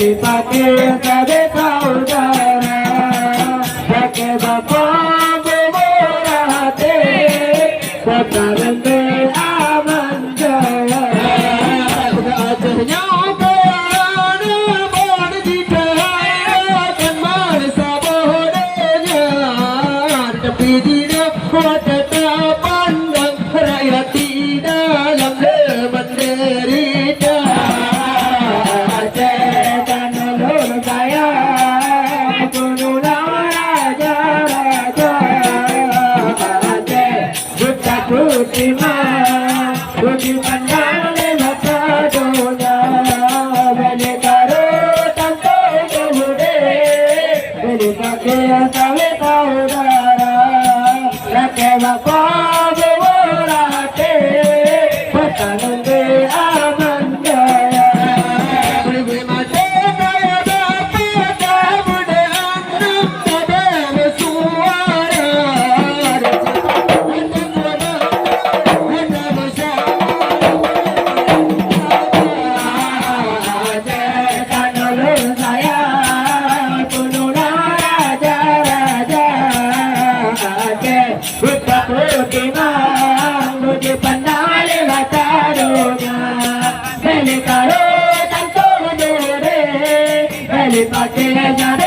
dipakai sebagai saudara. Pakai bapak bermurah hati, sekarang aman jaya. Ajarnya tetap pandang rakyat di dalam menderita. Cekan ulun saya penulang raja-raja. Buta putih mah putih pandang mata dunia. Beli karo tanpa kemude, beli pakai sawe saudara. Rakyat bapak bermurah hati, pertahanan aman jaya. Beri mati kaya bapak tak muda anak tak bersuara. Ajarkan ulun saya penulang raja-raja. Buta putih mang budi pandang lewat dunia. Beli karo tanpa dure, beli pakai